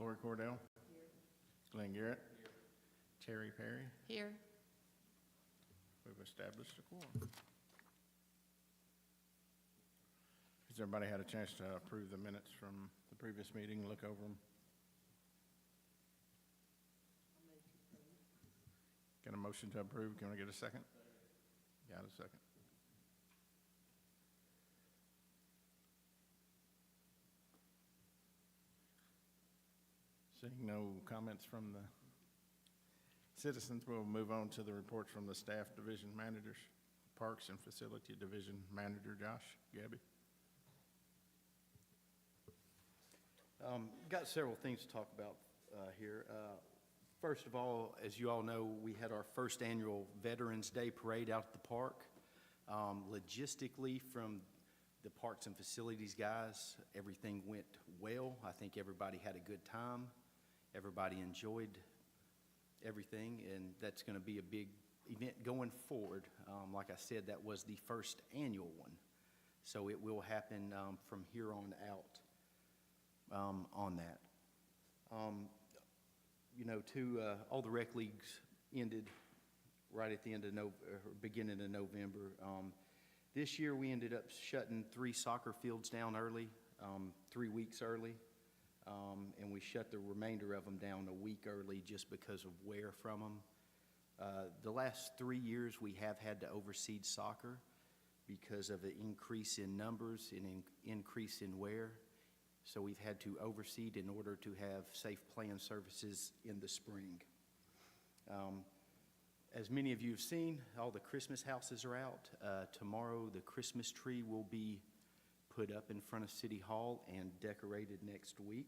Lori Cordell? Here. Glenn Garrett? Here. Terry Perry? Here. We've established a quorum. Has everybody had a chance to approve the minutes from the previous meeting, look over them? Got a motion to approve? Can I get a second? Got a second. Seeing no comments from the citizens, we'll move on to the reports from the staff division managers. Parks and Facility Division Manager Josh, Gabby. Got several things to talk about here. First of all, as you all know, we had our first annual Veterans Day Parade out at the park. Logistically, from the Parks and Facilities guys, everything went well. I think everybody had a good time. Everybody enjoyed everything, and that's going to be a big event going forward. Like I said, that was the first annual one, so it will happen from here on out on that. You know, all the rec leagues ended right at the end of beginning of November. This year we ended up shutting 3 soccer fields down early, 3 weeks early. And we shut the remainder of them down a week early just because of wear from them. The last 3 years we have had to overseed soccer because of an increase in numbers and an increase in wear. So we've had to overseed in order to have safe playing services in the spring. As many of you have seen, all the Christmas houses are out. Tomorrow the Christmas tree will be put up in front of City Hall and decorated next week.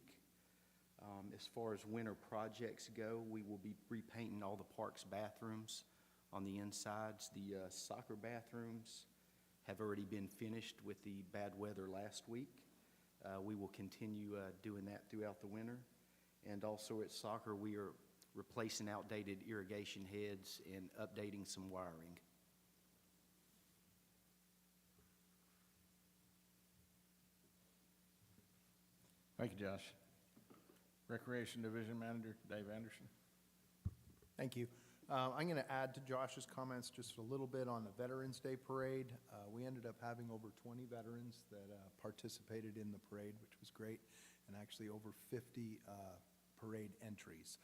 As far as winter projects go, we will be repainting all the park's bathrooms on the insides. The soccer bathrooms have already been finished with the bad weather last week. We will continue doing that throughout the winter. And also at soccer, we are replacing outdated irrigation heads and updating some wiring. Thank you, Josh. Recreation Division Manager Dave Anderson. Thank you. I'm going to add to Josh's comments just a little bit on the Veterans Day Parade. We ended up having over 20 veterans that participated in the parade, which was great, and actually over 50 parade entries,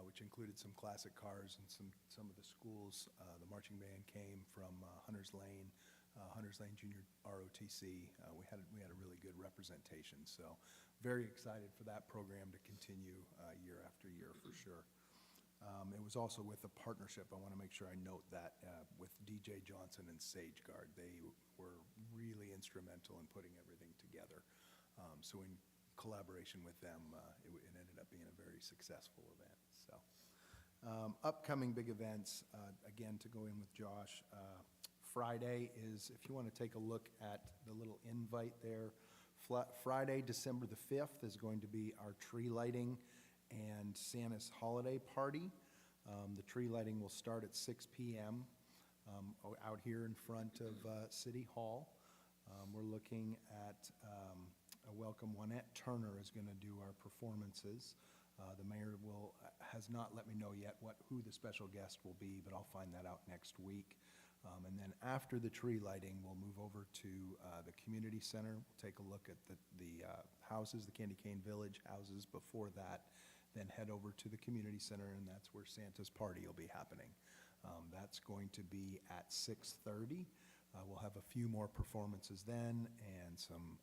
which included some classic cars and some of the schools. The marching band came from Hunters Lane Junior ROTC. We had a really good representation, so very excited for that program to continue year after year for sure. It was also with a partnership. I want to make sure I note that with DJ Johnson and Sage Guard. They were really instrumental in putting everything together. So in collaboration with them, it ended up being a very successful event. So upcoming big events, again, to go in with Josh, Friday is, if you want to take a look at the little invite there, Friday, December the 5th is going to be our tree lighting and Santa's holiday party. The tree lighting will start at 6 p.m. Out here in front of City Hall. We're looking at a welcome. Juanette Turner is going to do our performances. The mayor has not let me know yet who the special guest will be, but I'll find that out next week. And then after the tree lighting, we'll move over to the community center. We'll take a look at the houses, the Candy Cane Village houses before that, then head over to the community center, and that's where Santa's party will be happening. That's going to be at 6:30. We'll have a few more performances then, and some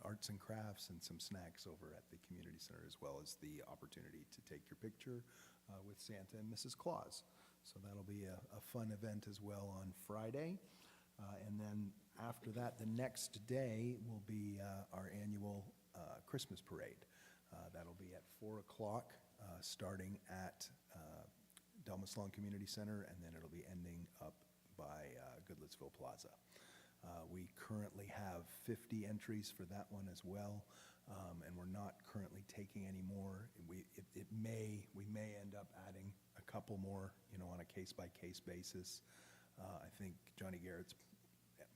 arts and crafts and some snacks over at the community center, as well as the opportunity to take your picture with Santa and Mrs. Claus. So that'll be a fun event as well on Friday. And then after that, the next day will be our annual Christmas parade. That'll be at 4 o'clock, starting at Delmas Lawn Community Center, and then it'll be ending up by Goodlettsville Plaza. We currently have 50 entries for that one as well, and we're not currently taking any more. We may end up adding a couple more, on a case-by-case basis. I think Johnny Garrett's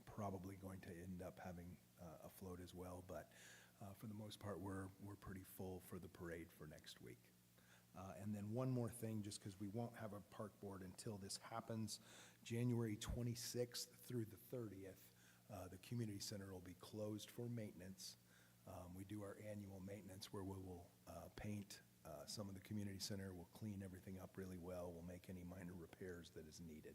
probably going to end up having a float as well, but for the most part, we're pretty full for the parade for next next week. And then one more thing, just because we won't have a park board until this happens, January 26th through the 30th, the community center will be closed for maintenance. We do our annual maintenance where we will paint some of the community center, we'll clean everything up really well, we'll make any minor repairs that is needed.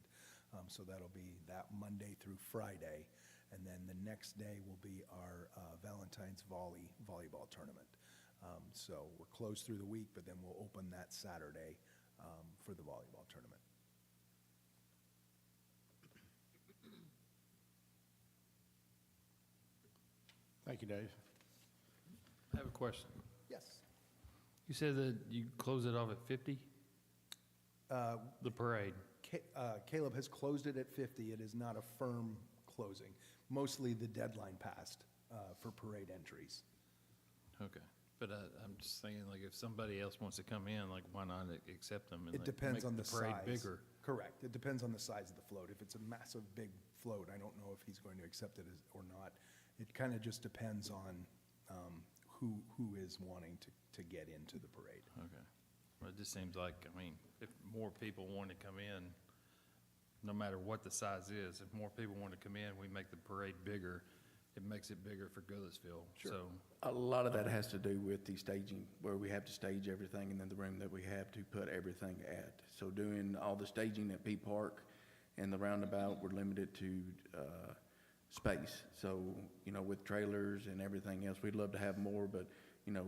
So that'll be that Monday through Friday, and then the next day will be our Valentine's volleyball tournament. So we're closed through the week, but then we'll open that Saturday for the volleyball tournament. Thank you, Dave. I have a question. Yes. You said that you close it off at 50, the parade? Caleb has closed it at 50. It is not a firm closing. Mostly the deadline passed for parade entries. Okay. But I'm just thinking, like, if somebody else wants to come in, like, why not accept them? And It like, depends make on the parade size. bigger? Correct. It depends on the size of the float. If it's a massive, big float, I don't know if he's going to accept it or not. It kind of just depends on who is wanting to get into the parade. Okay. Well, it just seems like, I mean, if more people want to come in, no matter what the size is, if more people want to come in, we make the parade bigger, it makes it bigger for Goodlettsville. Sure. So, A lot of that has to do with the staging, where we have to stage everything, and then the room that we have to put everything at. So doing all the staging at P Park and the roundabout, we're limited to space. So, you know, with trailers and everything else, we'd love to have more, but, you know,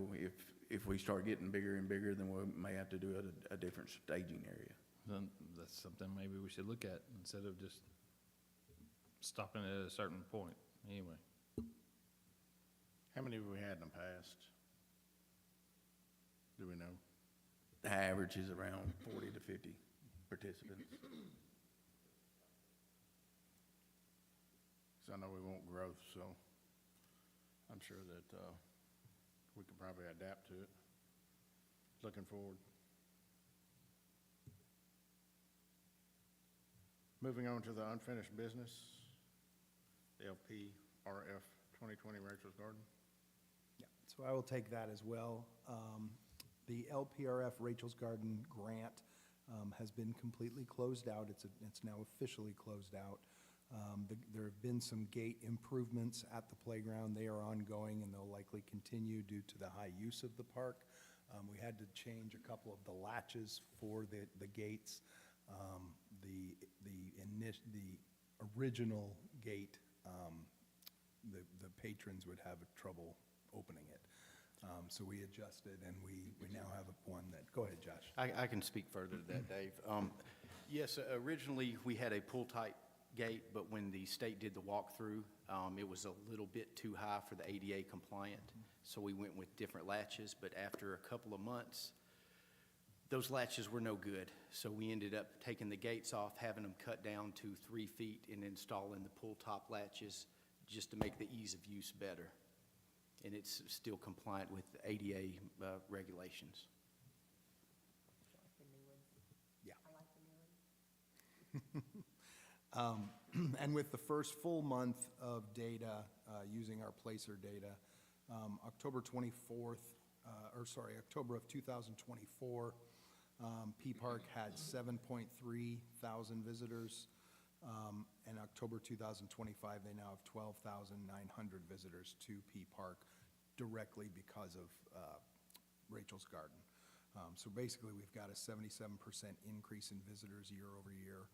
if we start getting bigger and bigger, then we may have to do a different staging area. then that's something maybe we should look at instead of just stopping at a certain point. Anyway. How many have we had in the past? Do we know? The average is around 40 to 50 participants. Because I know we want growth, so I'm sure that we could probably adapt to it. Looking forward. Moving on to the unfinished business, the LPRF 2020 Rachel's Garden. Yeah, so I will take that as well. The LPRF Rachel's Garden grant has been completely closed out. It's now officially closed out. There have been some gate improvements at the playground. They are ongoing, and they'll likely continue due to the high use of the park. We had to change a couple of the latches for the gates. The original gate, the patrons would have trouble opening it. So we adjusted, and we now have one that, go ahead, Josh. I can speak further to that, Dave. Yes, originally, we had a pull-type gate, but when the state did the walkthrough, it was a little bit too high for the ADA compliant, so we went with different latches, but after a couple of months, those latches were no good, so we ended up taking the gates off, having them cut down to 3 feet, and installing the pull-top latches just to make the ease of use better. And it's still compliant with ADA regulations. Yeah. And with the first full month of data, using our placer data, October of 2024, P Park had 7.3 thousand visitors. And October 2025, they now have 12,900 visitors to P Park directly because of Rachel's Garden. So basically, we've got a 77% increase in visitors year over year,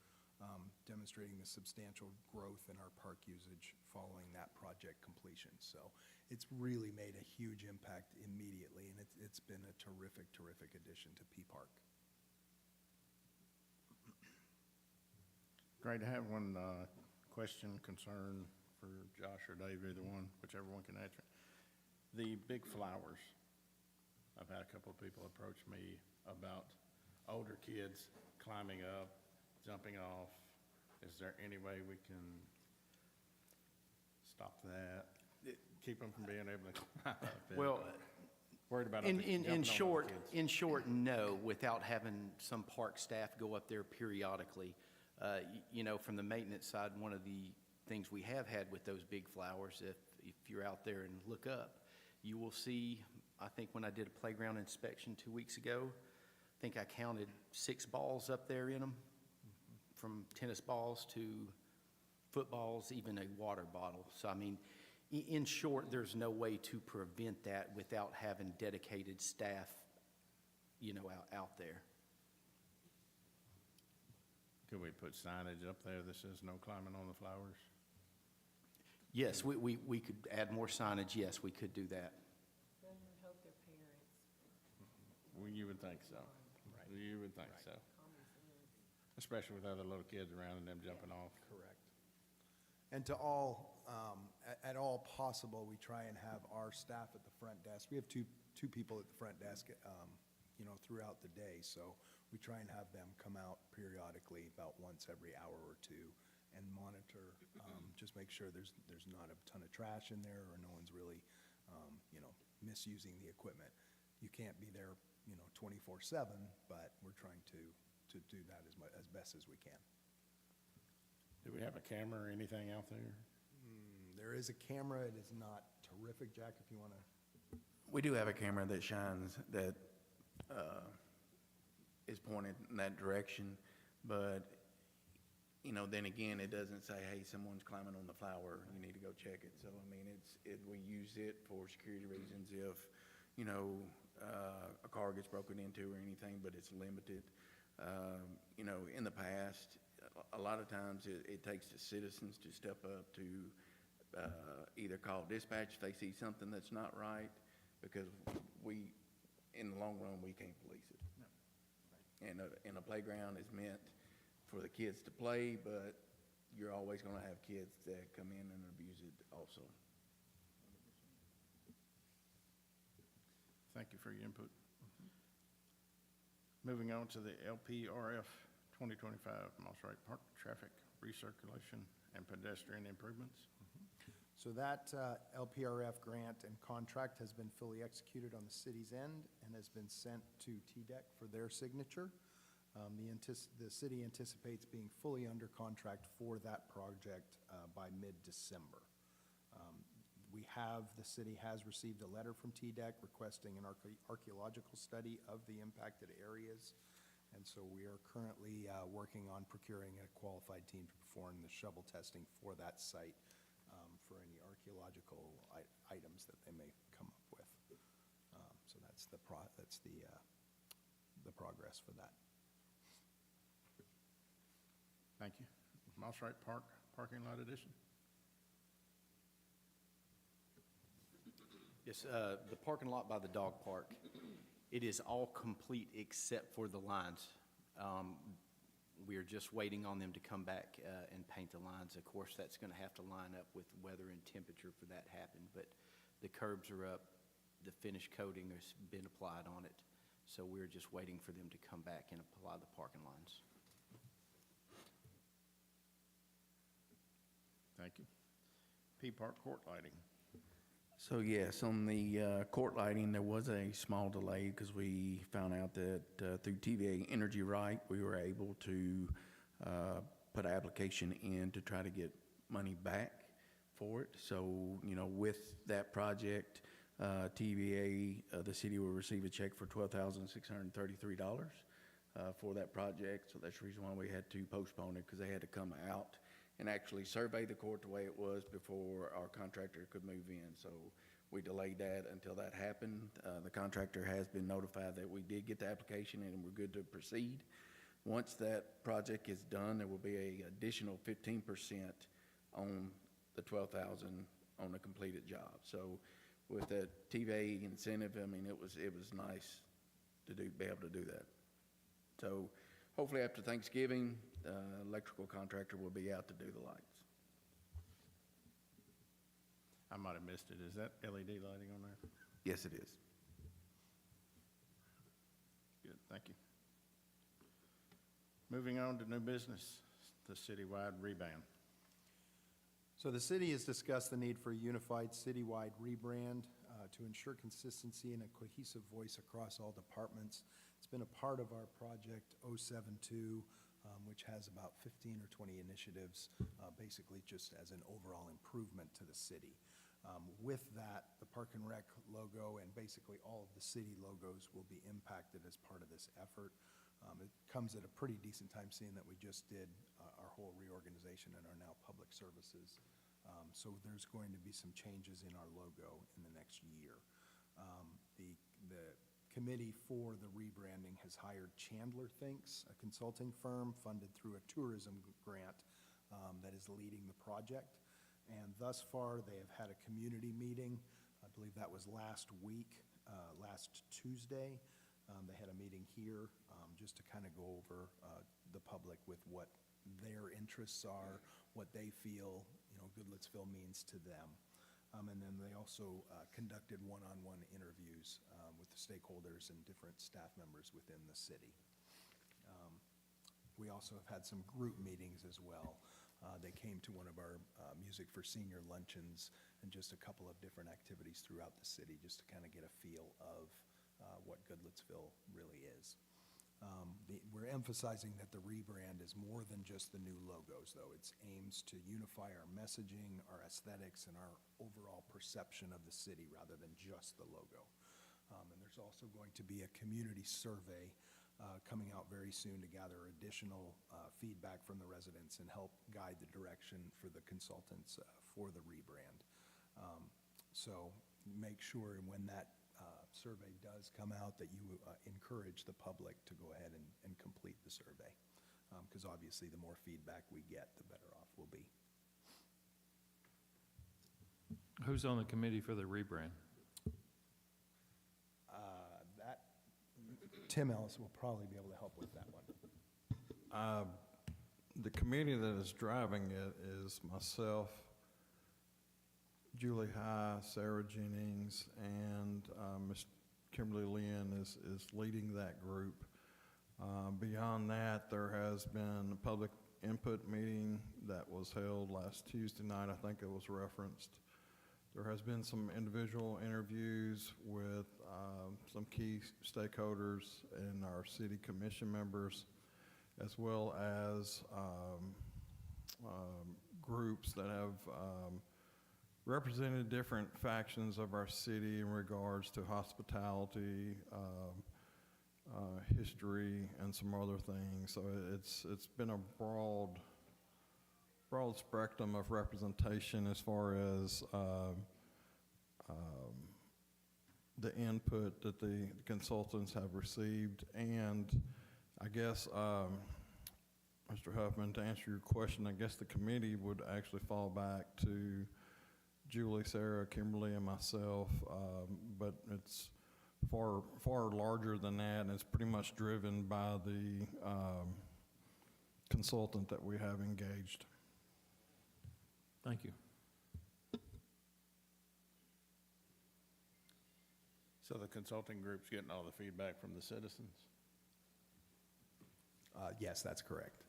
demonstrating the substantial growth in our park usage following that project completion. So it's really made a huge impact immediately, and it's been a terrific, terrific addition to P Park. Great. I have one question, concern for Josh or Dave, either one, whichever one can answer. The big flowers. I've had a couple of people approach me about older kids climbing up, jumping off. Is there any way we can stop that? Keep them from being able to climb up? Well, Worried about in jumping on other kids. in short, no, without having some park staff go up there periodically. You know, from the maintenance side, one of the things we have had with those big flowers, if you're out there and look up, you will see I think when I did a playground inspection 2 weeks ago, I think I counted 6 balls up there in them, from tennis balls to footballs, even a water bottle. So, I mean, in short, there's no way to prevent that without having dedicated staff, you know, out there. Could we put signage up there that says no climbing on the flowers? Yes, we could add more signage. Yes, we could do that. Then you would hope their parents. Well, you would think so. You would think so. Common sense. Especially with other little kids around and them jumping off. Correct. And to all, at all possible, we try and have our staff at the front desk. We have two people at the front desk, you know, throughout the day. So we try and have them come out periodically, about once every hour or two, and monitor, just make sure there's not a ton of trash in there, or no one's really, you know, misusing the equipment. You can't be there, you know, 24/7, but we're trying to do that as best as we can. Do we have a camera or anything out there? There is a camera. It is not terrific, Jack, if you want to. We do have a camera that shines, that is pointed in that direction, but, you know, then again, it doesn't say, hey, someone's climbing on the flower, you need to go check it. So, I mean, we use it for security reasons if, you know, a car gets broken into or anything, but it's limited. You know, in the past, a lot of times it takes the citizens to step up to either call dispatch if they see something that's not right, because in the long run, we can't police it. And a playground is meant for the kids to play, but you're always going to have kids that come in and abuse it also. Thank you for your input. Moving on to the LPRF 2025 Moss Wright Park Traffic Recirculation and Pedestrian Improvements. So that LPRF grant and contract has been fully executed on the city's end and has been sent to TDEC for their signature. The city anticipates being fully under contract for that project by mid-December. The city has received a letter from TDEC requesting an archaeological study of the impacted areas. And so we are currently working on procuring a qualified team to perform the shovel testing for that site for any archaeological items that they may come up with. So that's the progress for that. Thank you. Moss Wright Park Parking Lot Addition. Yes, the parking lot by the dog park, it is all complete except for the lines. We are just waiting on them to come back and paint the lines. Of course, that's going to have to line up with weather and temperature for that to happen, but the curbs are up, the finish coating has been applied on it, so we're just waiting for them to come back and apply the parking lines. Thank you. P Park Court Lighting. So yes, on the court lighting, there was a small delay because we found out that through TVA Energy Right, we were able to put an application in to try to get money back for it. So, you know, with that project, TVA, the city will receive a check for $12,633 for that project. So that's the reason why we had to postpone it, because they had to come out and actually survey the court the way it was before our contractor could move in. So we delayed that until that happened. The contractor has been notified that we did get the application and we're good to proceed. Once that project is done, there will be an additional 15% on the $12,000 on the completed job. So with the TVA incentive, I mean, it was nice to be able to do that. So hopefully after Thanksgiving, electrical contractor will be out to do the lights. I might have missed it. Is that LED lighting on there? Yes, it is. Good, thank you. Moving on to new business, the citywide rebrand. So the city has discussed the need for a unified citywide rebrand to ensure consistency and a cohesive voice across all departments. It's been a part of our project 072, which has about 15 or 20 initiatives, basically just as an overall improvement to the city. With that, the Park and Rec logo, and basically all of the city logos will be impacted as part of this effort. It comes at a pretty decent time, seeing that we just did our whole reorganization and are now public services. So there's going to be some changes in our logo in the next year. The committee for the rebranding has hired Chandler Thinks, a consulting firm funded through a tourism grant that is leading the project. And thus far, they have had a community meeting. I believe that was last week, last Tuesday. They had a meeting here just to kind of go over the public with what their interests are, what they feel, Goodlettsville means to them. And then they also conducted one-on-one interviews with the stakeholders and different staff members within the city. We also have had some group meetings as well. They came to one of our Music for Senior luncheons and just a couple of different activities throughout the city just to kind of get a feel of what Goodlettsville really is. We're emphasizing that the rebrand is more than just the new logos, though. It aims to unify our messaging, our aesthetics, and our overall perception of the city rather than just the logo. And there's also going to be a community survey coming out very soon to gather additional feedback from the residents and help guide the direction for the consultants for the rebrand. So make sure when that survey does come out that you encourage the public to go ahead and complete the survey. Because obviously the more feedback we get, the better off we'll be. Who's on the committee for the rebrand? Tim Ellis will probably be able to help with that one. The committee that is driving it is myself, Julie High, Sarah Jennings, and Ms. Kimberly Lynn is leading that group. Beyond that, there has been a public input meeting that was held last Tuesday night. I think it was referenced. There has been some individual interviews with some key stakeholders and our city commission members, as well as groups that have represented different factions of our city in regards to hospitality, history, and some other things. So it's been a broad spectrum of representation as far as the input that the consultants have received. And I guess, Mr. Huffman, to answer your question, I guess the committee would actually fall back to Julie, Sarah, Kimberly, and myself, but it's far larger than that, and it's pretty much driven by the consultant that we have engaged. Thank you. So the consulting group's getting all the feedback from the citizens? Yes, that's correct.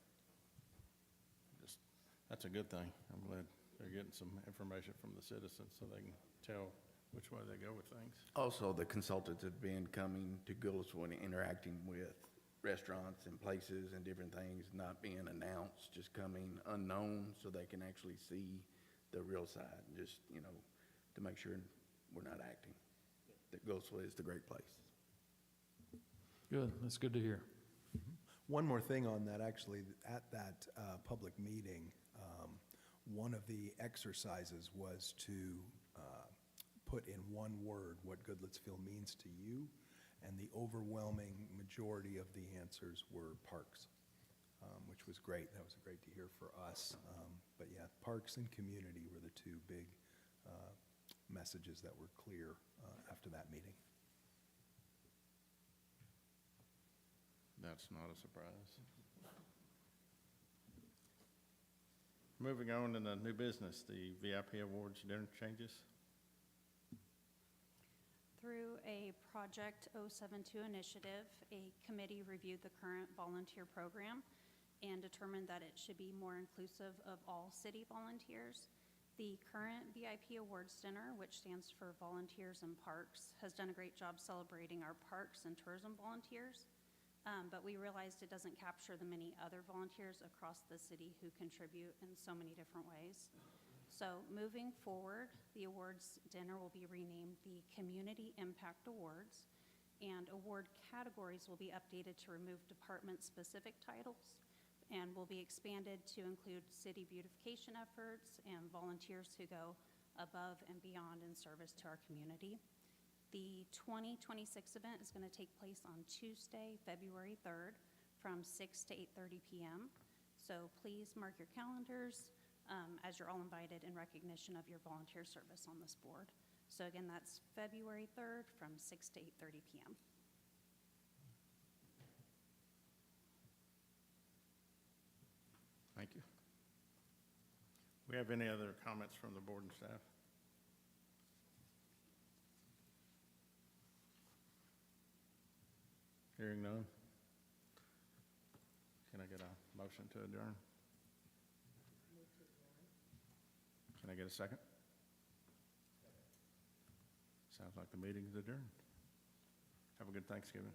That's a good thing. I'm glad they're getting some information from the citizens so they can tell which way they go with things. Also, the consultants have been coming to Goodlettsville and interacting with restaurants and places and different things, not being announced, just coming unknown so they can actually see the real side, just, to make sure we're not acting. That Goodlettsville is the great place. Good, that's good to hear. One more thing on that, actually, at that public meeting, one of the exercises was to put in one word what Goodlettsville means to you, and the overwhelming majority of the answers were parks, which was great. That was great to hear for us. But yeah, parks and community were the two big messages that were clear after that meeting. That's not a surprise. Moving on to the new business, the VIP awards dinner changes. Through a Project 072 initiative, a committee reviewed the current volunteer program and determined that it should be more inclusive of all city volunteers. The current VIP Awards Dinner, which stands for Volunteers in Parks, has done a great job celebrating our parks and tourism volunteers, but we realized it doesn't capture the many other volunteers across the city who contribute in so many different ways. So moving forward, the awards dinner will be renamed the Community Impact Awards, and award categories will be updated to remove department-specific titles and will be expanded to include city beautification efforts and volunteers who go above and beyond in service to our community. The 2026 event is going to take place on Tuesday, February 3rd from 6 to 8:30 p.m. So please mark your calendars as you're all invited in recognition of your volunteer service on this board. So again, that's February 3rd from 6 to 8:30 p.m. Thank you. We have any other comments from the board and staff? Hearing none. Can I get a motion to adjourn? Can I get a second? Sounds like the meeting is adjourned. Have a good Thanksgiving.